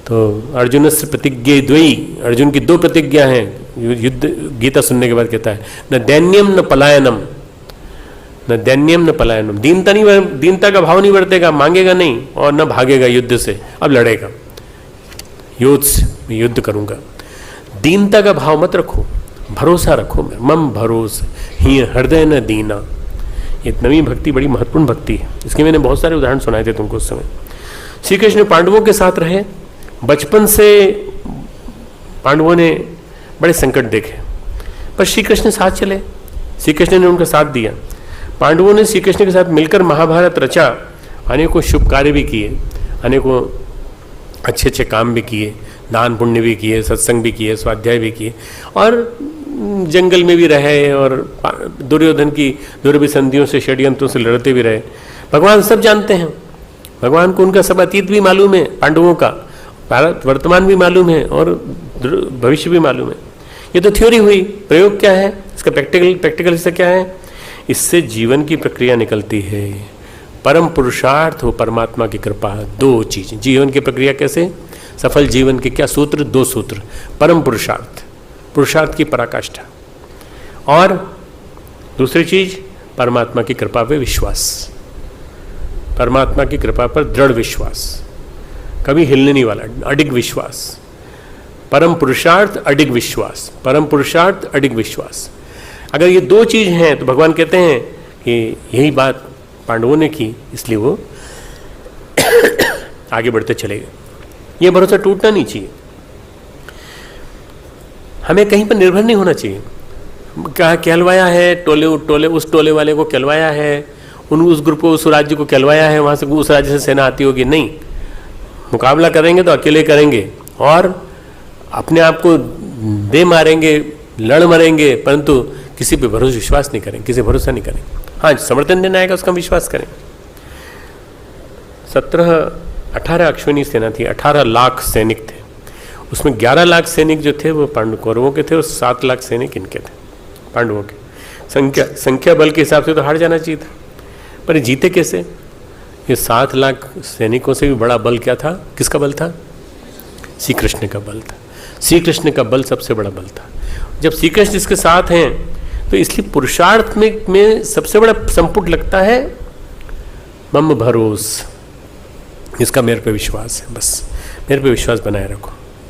तो अर्जुन से प्रतिज्ञा द्वयी, अर्जुन की 2 प्रतिज्ञा हैं युद्ध, गीता सुनने के बाद कहता है न दैन्यम न पलायनम, न दैन्यम न पलायनम, दीनता का भाव नहीं बरतेगा, मांगेगा नहीं और न भागेगा युद्ध से, अब लड़ेगा, युद्ध से मैं युद्ध करूंगा। दीनता का भाव मत रखो, भरोसा रखो, मम भरोस ही हृदय न दीना। ये नवी भक्ति बड़ी महत्वपूर्ण भक्ति है, इसके मैंने बहुत सारे उदाहरण सुनाए थे तुमको उस समय। श्री कृष्ण पांडवों के साथ रहे, बचपन से पांडवों ने बड़े संकट देखे, पर श्री कृष्ण साथ चले, श्री कृष्ण ने उनका साथ दिया। पांडवों ने श्री कृष्ण के साथ मिलकर महाभारत रचा, अनेकों शुभ कार्य भी किए, अनेकों अच्छे अच्छे काम भी किए, दान पुण्य भी किए, सत्संग भी किए, स्वाध्याय भी किए, और जंगल में भी रहे, और दुर्विसंधियों से, षड्यंत्रों से लड़ते भी रहे। भगवान सब जानते हैं, भगवान को उनका सब अतीत भी मालूम है, पांडवों का वर्तमान भी मालूम है और भविष्य भी मालूम है। ये तो थ्योरी हुई, प्रयोग क्या है इसका? प्रैक्टिकल हिस्सा क्या है? इससे जीवन की प्रक्रिया निकलती है। परम पुरुषार्थ हो परमात्मा की कृपा, 2 चीज। जीवन की प्रक्रिया कैसे? सफल जीवन के क्या सूत्र? 2 सूत्र। परम पुरुषार्थ, पुरुषार्थ की पराकाष्ठा, और दूसरी चीज परमात्मा की कृपा पे विश्वास, परमात्मा की कृपा पर दृढ़ विश्वास, कभी हिलने नहीं वाला, अडिग विश्वास। परम पुरुषार्थ, अडिग विश्वास, परम पुरुषार्थ, अडिग विश्वास। अगर ये 2 चीज हैं तो भगवान कहते हैं कि यही बात पांडवों ने की, इसलिए वो आगे बढ़ते चले गए। ये भरोसा टूटना नहीं चाहिए, हमें कहीं पर निर्भर नहीं होना चाहिए। कहा कहलवाया है, टोले उस टोले वाले को कहलवाया है, उस ग्रुप को, उस राज्य को कहलवाया है, वहां से उस राज्य से सेना आती होगी, नहीं। मुकाबला करेंगे तो अकेले करेंगे और अपने आप को दे मारेंगे, लड़ मरेंगे, परंतु किसी पे भरोसा विश्वास नहीं करें, किसी भरोसा नहीं करें। हाँ, समर्थन देना आएगा उसका विश्वास करें। 18 अश्विनी सेना थी, 18 लाख सैनिक थे, उसमें 11 लाख सैनिक जो थे वो कौरवों के थे और 7 लाख सैनिक इनके थे, पांडवों के। संख्या बल के हिसाब से तो हार जाना चाहिए था, पर ये जीते कैसे? ये 7 लाख सैनिकों से भी बड़ा बल क्या था? किसका बल था? श्री कृष्ण का बल था। श्री कृष्ण का बल सबसे बड़ा बल था। जब श्री कृष्ण इसके साथ हैं तो इसलिए पुरुषार्थ में सबसे बड़ा संपुट लगता है मम भरोस, इसका मेरे पे विश्वास है, बस मेरे पे विश्वास बनाए रखो।